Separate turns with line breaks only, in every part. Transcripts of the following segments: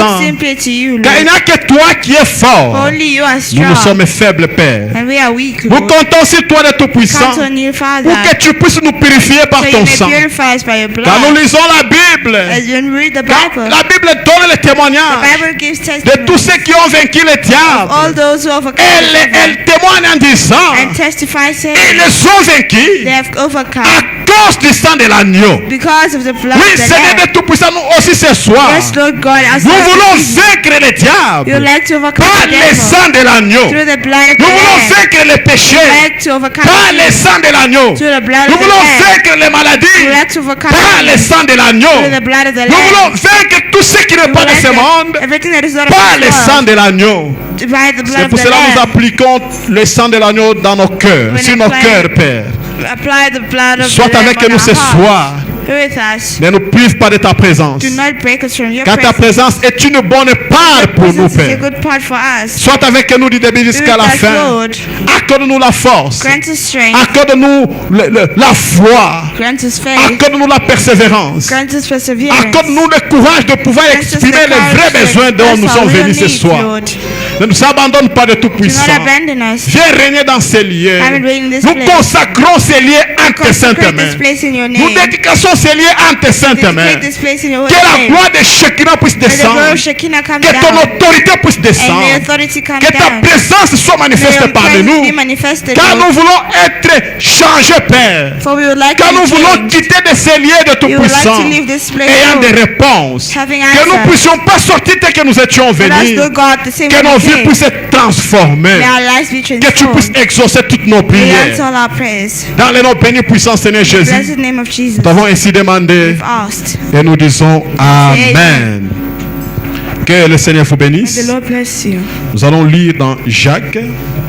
l'instant.
simply to you,
Car il n'y
Lord.
a que toi qui es fort.
Only you are
Nous nous
strong,
sommes faibles, Père.
and we are weak,
Nous
Lord.
comptons sur toi de Tout-Puissant
Count on you, Father,
pour que tu puisses nous purifier par
so
ton
you may
sang.
purify us by your
Car nous
blood.
lisons la Bible.
As you read the
Car
Bible,
la Bible donne le
the
témoignage
Bible gives
de tous
testimony
ceux qui ont vaincu le
of
diable.
all those who overcome the devil,
Elle témoigne en disant,
and testify saying
ils les ont vaincus
they have overcome
à cause du sang de l'agneau.
because of the blood
Oui,
of the
Seigneur
Lamb.
de Tout-Puissant, nous aussi ce soir,
Yes, Lord God, as
nous voulons
you
vaincre le diable
like to overcome
par
the
le
devil
sang de l'agneau.
through the blood of the
Nous voulons
Lamb.
vaincre le péché
You like to overcome
par le sang de l'agneau.
through the blood
Nous
of the
voulons
Lamb.
vaincre les
You
maladies
like to overcome
par le sang de l'agneau.
through the blood of the
Nous voulons
Lamb.
vaincre tout ce qui n'est
You
pas de
like
ce monde
everything that is not of
par le
this
sang
world
de l'agneau.
by the blood
C'est
of
pour
the
cela que nous
Lamb.
appliquons le sang de l'agneau dans nos cœurs,
When
sur
I
nos
play-
cœurs, Père.
Apply the blood of
Sois
the Lamb
avec
on
nous
our
ce
hearts.
soir.
Be with us.
Ne nous prive pas de ta présence.
Do not break us from your
Car ta
presence.
présence est une bonne part pour nous,
Presence is a
Père.
good part for us.
Sois avec nous du début
Be
jusqu'à
with
la
us,
fin.
Lord.
Accorde-nous la force.
Grant us strength.
Accorde-nous la foi.
Grant us faith.
Accorde-nous la persévérance.
Grant us perseverance.
Accorde-nous le courage de pouvoir
Grant us the
exprimer les vrais
courage to
besoins dont
express
nous
our
sommes
real
venus ce
needs,
soir.
Lord.
Ne nous abandonne pas de
Do
Tout-Puissant.
not abandon us.
Viens régner dans ces lieux.
Come and reign in this
Nous
place.
consacrons ces lieux en tes saintes
Consecrate
mains.
this place in your
Nous
name.
dédicassons ces lieux en tes saintes mains.
Dedicate this place in your
Que
holy
la
name.
gloire de Shekinah puisse
May the glory
descendre.
of Shekinah come
Que ton
down.
autorité puisse
And
descendre.
may authority come
Que ta
down.
présence soit
May
manifestée
your
parmi
presence
nous.
be manifested,
Car
Lord.
nous voulons être changés, Père.
For we would like
Car
to
nous
be
voulons
changed.
quitter de ces lieux de
We would like
Tout-Puissant
to leave this place,
ayant
Lord,
des réponses.
having
Que nous ne
answers.
puissions pas sortir tel que nous étions
Let us
venus.
go, God, the same
Que
way
nos
we
vies
came.
puissent être transformées.
May our lives be
Que tu puisses
transformed.
exaucer toutes nos
We
prières.
answer all our prayers.
Dans le nom béni puissant Seigneur Jésus,
Blessed name of Jesus.
nous avons ainsi demandé
We've asked.
et nous disons Amen. Que le Seigneur vous
May
bénisse.
the Lord bless you.
Nous allons lire dans Jacques,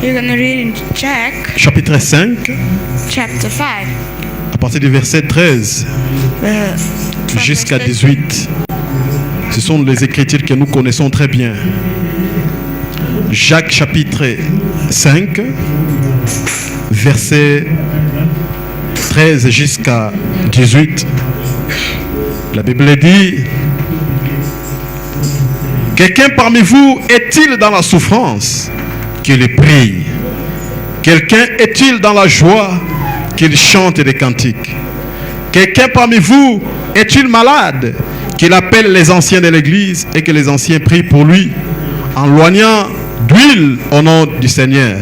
You're going to read in Jack
chapitre 5,
chapter 5.
à partir du verset 13 jusqu'à 18. Ce sont les écritures que nous connaissons très bien. Jacques chapitre 5, verset 13 jusqu'à 18. La Bible dit: quelqu'un parmi vous est-il dans la souffrance? Qu'il prie. Quelqu'un est-il dans la joie? Qu'il chante des cantiques. Quelqu'un parmi vous est-il malade? Qu'il appelle les anciens de l'église et que les anciens prient pour lui en loignant d'huile au nom du Seigneur.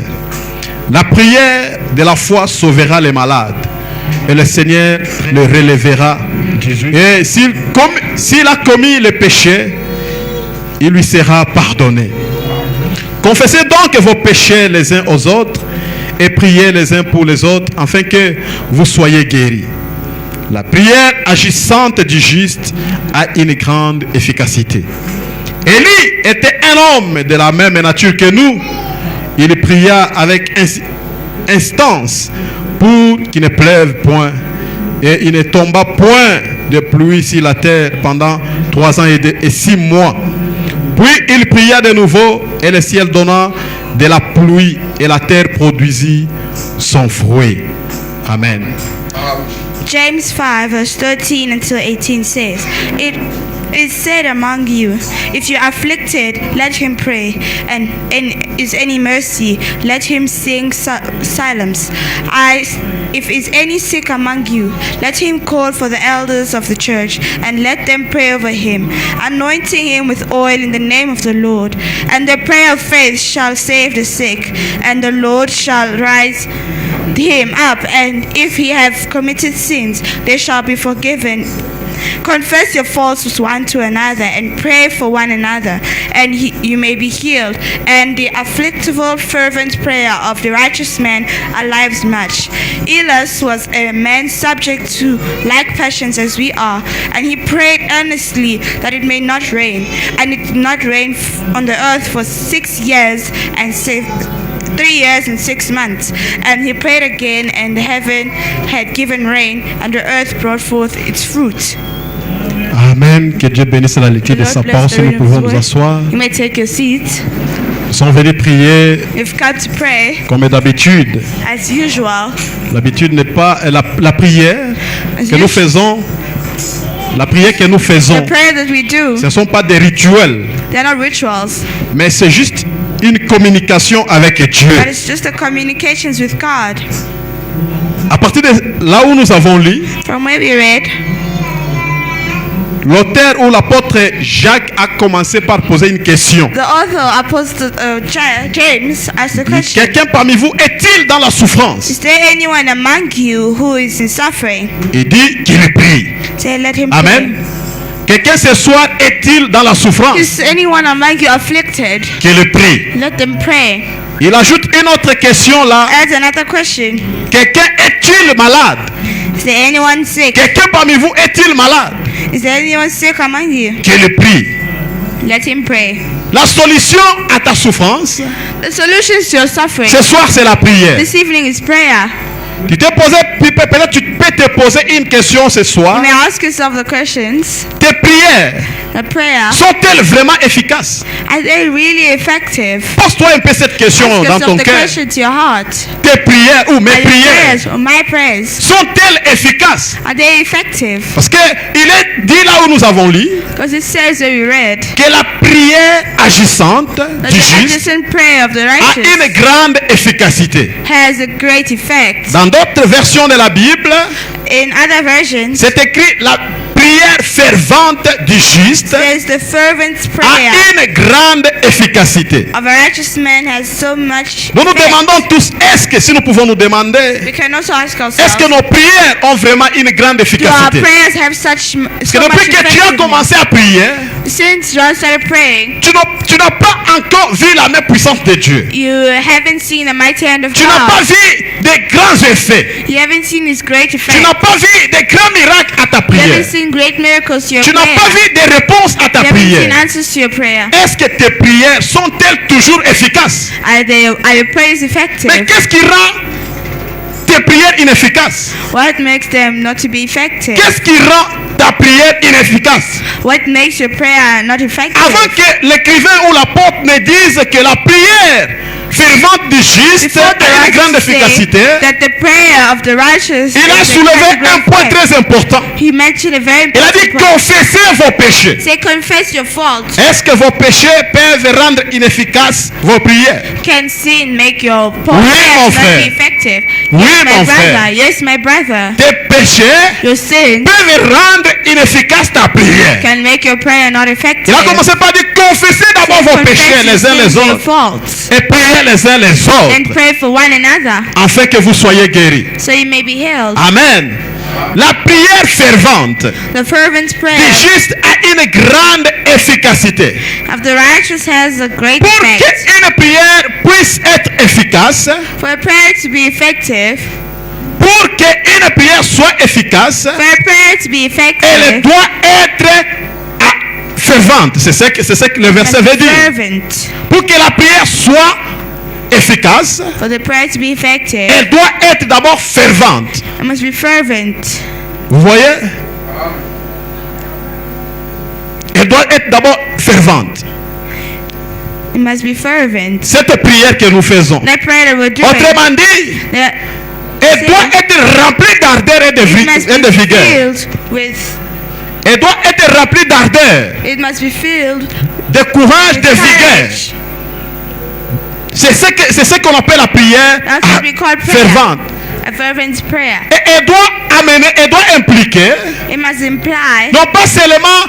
La prière de la foi sauvera les malades et le Seigneur le relèvera. Et s'il a commis le péché, il lui sera pardonné. Confessez donc vos péchés les uns aux autres et priez les uns pour les autres afin que vous soyez guéris. La prière agissante du juste a une grande efficacité. Élie était un homme de la même nature que nous. Il pria avec instance pour qu'il ne pleuve point. Et il ne tomba point de pluie sur la terre pendant 3 ans et 6 mois. Puis il pria de nouveau et le ciel donna de la pluie et la terre produisit son fruit. Amen.
James 5 verse 13 until 18 says, It is said among you, if you are afflicted, let him pray, and is any mercy, let him sing psalms. If is any sick among you, let him call for the elders of the church, and let them pray over him, anointing him with oil in the name of the Lord. And the prayer of faith shall save the sick, and the Lord shall rise him up, and if he have committed sins, they shall be forgiven. Confess your faults one to another and pray for one another, and you may be healed. And the afflictable fervent prayer of the righteous man alives much. Elias was a man subject to like passions as we are, and he prayed earnestly that it may not rain. And it did not rain on the earth for 6 years and 3 years and 6 months. And he prayed again, and the heaven had given rain, and the earth brought forth its fruit.
Amen. Que Dieu bénisse la lecture de sa parole. Si nous pouvons nous asseoir.
You may take your seat.
Nous sommes venus prier
We've come to pray
comme d'habitude.
as usual.
L'habitude n'est pas la prière
As
que nous
usual.
faisons. La prière que nous faisons,
The prayer that we do,
ce ne sont pas des rituels.
They're not rituals,
mais c'est juste une communication avec Dieu.
but it's just the communications with God.
À partir de là où nous avons lu,
From where we read,
l'auteur ou l'apôtre Jacques a commencé par poser une question.
the author, Apostle James, asked the question,
Quelqu'un parmi vous est-il dans la souffrance?
is there anyone among you who is in suffering?
Il dit qu'il prie.
Say, let him
Amen. Quelqu'un ce soir est-il dans la
pray.
souffrance?
Is anyone among you afflicted?
Qu'il prie.
Let them pray.
Il ajoute une autre question là.
Add another question.
Quelqu'un est-il malade?
Is there anyone sick?
Quelqu'un parmi vous est-il malade?
Is there anyone sick among you?
Qu'il prie.
Let him pray.
La solution à ta souffrance,
The solution to your suffering
ce soir c'est la prière.
this evening is prayer.
Tu t'es posé, peut-être tu peux te poser une question ce
You
soir.
may ask yourself the questions.
Tes prières
The prayer,
sont-elles vraiment efficaces?
are they really effective?
Pose-toi un peu cette question
Ask
dans ton
yourself the
cœur.
question to your heart.
Tes prières ou mes
Are your
prières
prayers or my prayers,
sont-elles efficaces?
are they effective?
Parce que il est dit là où nous avons lu
Because it says that we read
que la prière agissante
that
du
the
juste
adjacent prayer of the
a
righteous
une grande efficacité.
has a great effect.
Dans d'autres versions de la Bible,
In other versions,
c'est écrit la prière fervente du juste
there's the fervent
a
prayer
une grande efficacité.
of a righteous man has so much
Nous nous
effect.
demandons tous, est-ce que si nous pouvons nous demander,
We can also ask
est-ce
ourselves,
que nos prières ont vraiment une grande
do our
efficacité?
prayers have such
Parce que
so much
depuis que tu as
effectiveness?
commencé à prier,
Since John started praying,
tu n'as pas encore vu la main puissante de Dieu.
you haven't seen the mighty hand of
Tu n'as pas
God.
vu des grands effets.
You haven't seen His great
Tu
effect.
n'as pas vu des grands miracles à ta
You
prière.
haven't seen great miracles to your
Tu n'as
prayer.
pas vu des réponses à ta
You haven't seen
prière.
answers to your prayer.
Est-ce que tes prières sont-elles toujours efficaces?
Are your prayers
Mais
effective?
qu'est-ce qui rend tes prières inefficaces?
What makes them not to be effective?
Qu'est-ce qui rend ta prière inefficace?
What makes your prayer not effective?
Avant que l'écrivain ou l'apôtre ne dise que la prière fervente du juste
Before the
a une grande
righteous say
efficacité,
that the prayer of the righteous
il a
is a
soulevé
great
un point
effect.
très important.
He mentioned a very
Il a dit
important point.
confessez vos péchés.
Say confess your faults.
Est-ce que vos péchés peuvent rendre inefficaces vos prières?
Can sin make your
Oui,
prayers
mon
not
frère.
be effective?
Oui,
Yes, my
mon
brother.
frère.
Yes, my brother.
Tes péchés
Your sin
peuvent rendre inefficace ta prière.
can make your prayer not effective.
Il a commencé par dire confessez d'abord
Say,
vos
confess
péchés
your
les uns les
sins, your
autres
faults,
et priez les uns les
and
autres
pray for one another
afin que vous soyez guéris.
so you may be healed.
Amen. La prière fervente
The fervent
du
prayer
juste a une grande efficacité.
of the righteous has a great
Pour
effect.
qu'une prière puisse être efficace,
For a prayer to be effective,
pour qu'une prière soit efficace,
for a prayer to be
elle
effective,
doit être fervente. C'est ce que le verset veut
must be
dire.
fervent.
Pour que la prière soit efficace,
For the prayer to be effective,
elle doit être d'abord fervente.
it must be fervent.
Vous voyez? Elle doit être d'abord fervente.
It must be fervent.
Cette prière que nous faisons.
That prayer that we're doing,
Autrement dit,
that
elle doit être remplie d'ardeur et de,
it must
et de
be
vigueur.
filled with,
Elle doit être remplie d'ardeur,
it must be filled
de courage,
with
de vigueur.
courage.
C'est ce qu'on appelle la prière
That's what we call prayer.
fervente.
A fervent prayer.
Et elle doit impliquer
It must imply
non pas seulement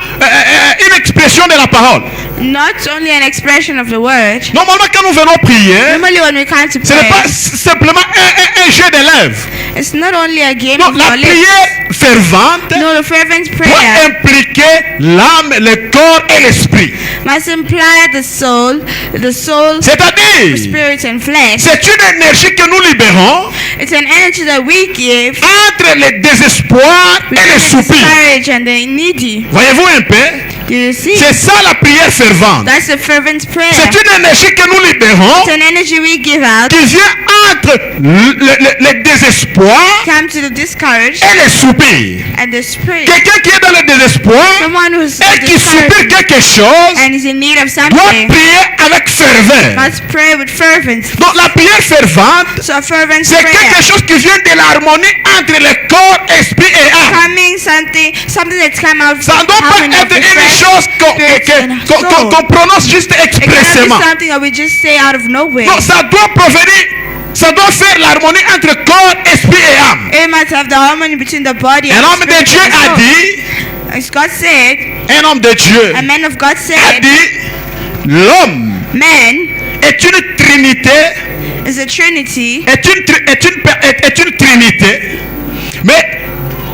une expression de la parole.
not only an expression of the word.
Normalement, quand nous venons prier,
Normally when we come to
ce n'est pas
pray,
simplement un jeu de lèvres.
it's not only a game
Non,
of
la
our lips.
prière fervente
No, the fervent
doit
prayer
impliquer l'âme, le corps et l'esprit.
must imply the soul, the
C'est-à-dire,
spirit, and flesh.
c'est une énergie que nous libérons
It's an energy that we give
entre le désespoir et
between
le
the
soupir.
discouraged and the needy.
Voyez-vous un peu?
Do you see?
C'est ça la prière fervente.
That's a fervent prayer.
C'est une énergie que nous libérons
It's an energy we give out.
qui vient entre le désespoir
Come to the discouraged
et le soupir.
and the spirit.
Quelqu'un qui est dans le désespoir
Someone who's
et qui soupire
discouraged
quelque chose
and is in need of
doit
something
prier avec ferveur.
must pray with fervency.
Donc la prière fervente,
So a fervent
c'est quelque
prayer.
chose qui vient de l'harmonie entre le corps, esprit et âme.
Coming something that's come out
Ça ne
from
doit pas
harmony of
être
the
une
flesh
chose
spirits and soul.
qu'on prononce juste
It cannot
expressément.
be something that we just say out of nowhere.
Non, ça doit provenir, ça doit faire l'harmonie entre corps, esprit et âme.
It must have the harmony between the body
Un
and
homme
the
de
spirit
Dieu
and the
a
soul.
dit,
As God said,
un homme de Dieu
a man of God
a
said,
dit, l'homme
man
est une trinité,
is a trinity,
est une trinité, mais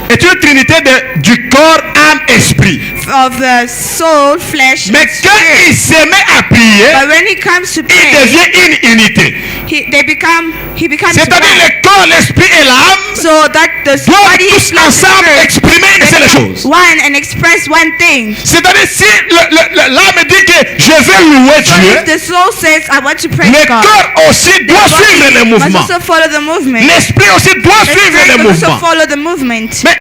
est une trinité du corps, âme, esprit.
of the soul, flesh,
Mais
and
quand
spirit.
il se met à prier,
But when it comes to
il
prayer,
devient une unité.
he becomes
C'est-à-dire
one.
le corps, l'esprit et l'âme
So that the
doivent
body
tous ensemble exprimer une seule chose.
one and express one thing.
C'est-à-dire si l'âme dit que je vais louer
So if
Dieu,
the soul says, I want to praise
le
God,
corps aussi
the
doit suivre le
body must
mouvement.
also follow the movement.
L'esprit aussi doit
The
suivre
spirit
le
must also
mouvement.
follow the movement.
Mais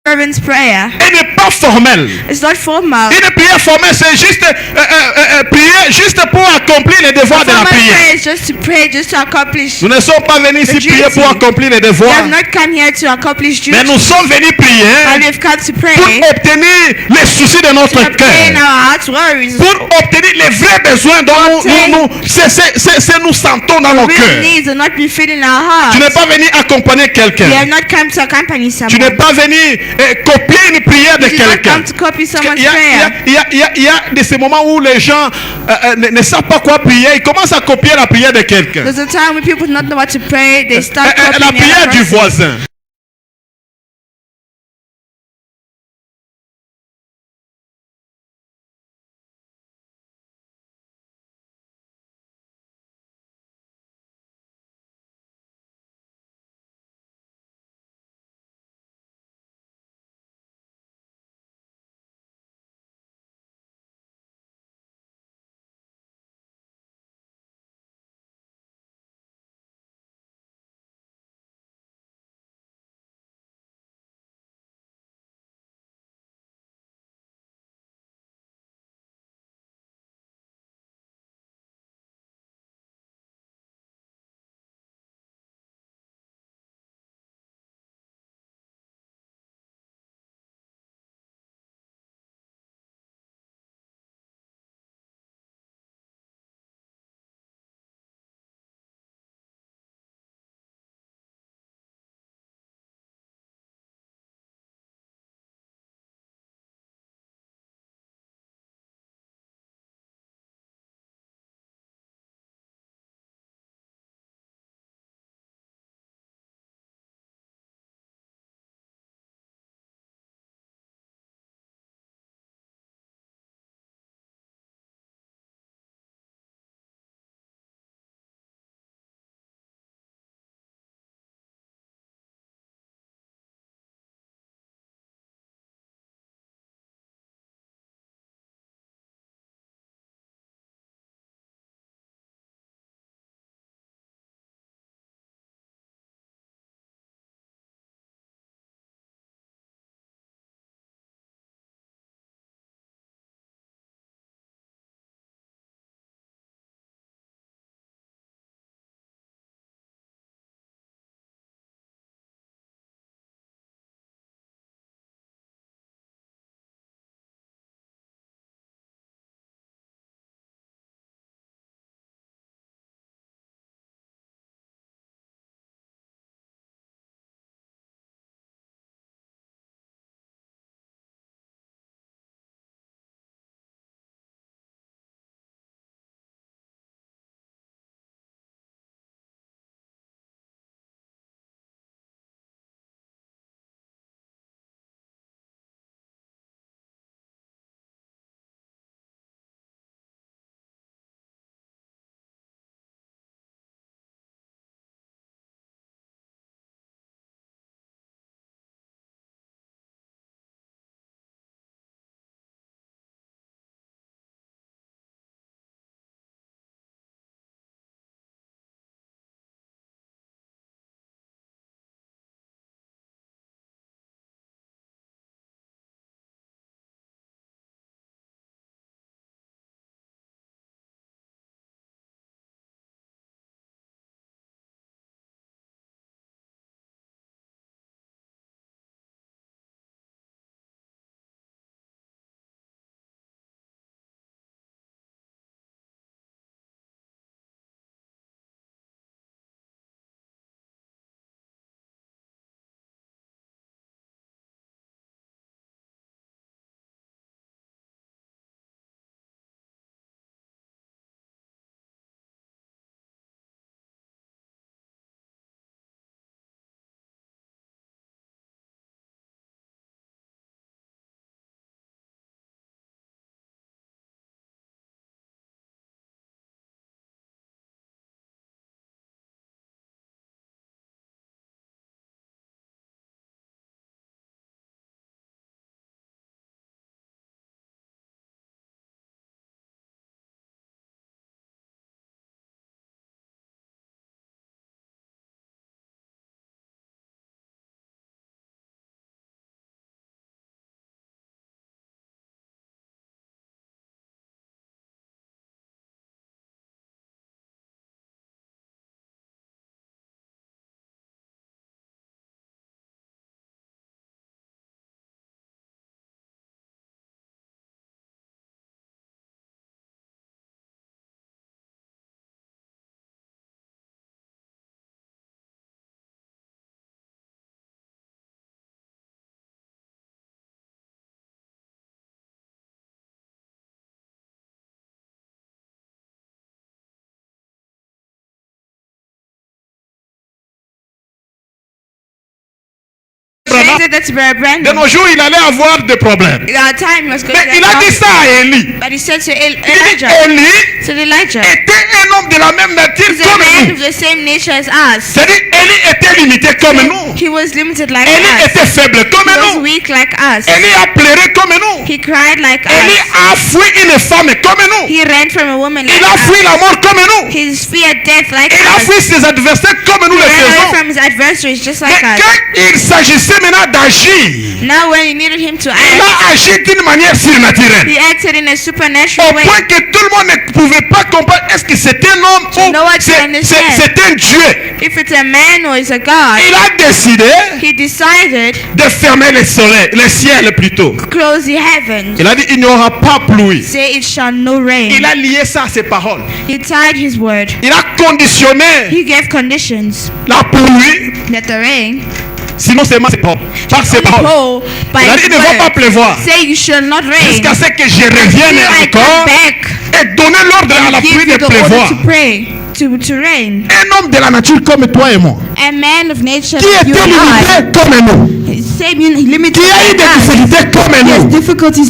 Servant's prayer.
elle n'est pas formelle.
It's not formal.
Une prière formelle, c'est juste prier juste pour accomplir les devoirs de la
Formal
prière.
prayer is just to pray, just to accomplish.
Nous ne sommes pas venus ici
The
prier
duty.
pour accomplir les
We
devoirs,
have not come here to accomplish
mais
duty,
nous sommes venus prier
but we have come to
pour
pray,
obtenir les soucis de
to
notre
obtain
cœur,
our heart's worries,
pour obtenir les vrais besoins dont c'est nous sentons dans nos
real
cœurs.
needs, and not be feeling our hearts.
Tu n'es pas venu accompagner
We
quelqu'un.
have not come to accompany
Tu n'es
someone.
pas venu copier une prière de
We did not
quelqu'un.
come to copy someone's
Il y a,
prayer.
il y a de ces moments où les gens ne savent pas quoi prier. Ils commencent à copier la prière de quelqu'un.
There's a time when people do not know what to pray, they start
La
copying the
prière
other
du
person.
voisin.
expected that to be a
De
Brandon.
nos jours, il allait avoir des problèmes.
At our time, he was going
Mais
to
il a dit ça à Élie.
But he said to
Il dit
Elijah,
Élie
to Elijah,
était un homme de la même nature
he's a
comme
man
nous.
of the same nature as us.
C'est-à-dire, Élie était limité comme nous.
He was limited like
Élie
us.
était faible comme
He was
nous.
weak like us.
Élie a pleuré comme nous.
He cried like
Élie
us.
a fui une femme comme nous.
He ran from a woman like
Il a fui
us.
la mort comme nous.
He feared death like
Il a
us.
fui ses adversaires comme nous
He
le
ran away
faisons.
from his adversaries just
Mais
like us.
quand il s'agissait maintenant d'agir,
Now when he needed him to
il
act,
a agi d'une manière surnaturelle.
he acted in a supernatural
Au
way.
point que tout le monde ne pouvait pas comprendre est-ce que c'est un homme ou
no one can
c'est un Dieu.
If it's a man or it's a God,
Il a décidé
he decided
de fermer le ciel plutôt.
to close the heavens.
Il a dit il n'y aura pas pluie.
Say it shall no rain.
Il a lié ça à ses paroles.
He tied his word.
Il a conditionné
He gave conditions
la pluie,
that the rain
sinon c'est par ses paroles.
fall by
Il a dit
his
il ne va pas
word.
pleuvoir
Say you shall not rain.
jusqu'à ce que je revienne
Till I come
encore
back
et donner l'ordre à la
and
pluie
give you
de
the order
pleuvoir.
to pray, to rain.
Un homme de la nature comme toi et moi,
A man of nature
qui
like you
était
and I,
limité comme nous,
same limited
qui a eu
like
des
us.
difficultés comme
He has
nous,
difficulties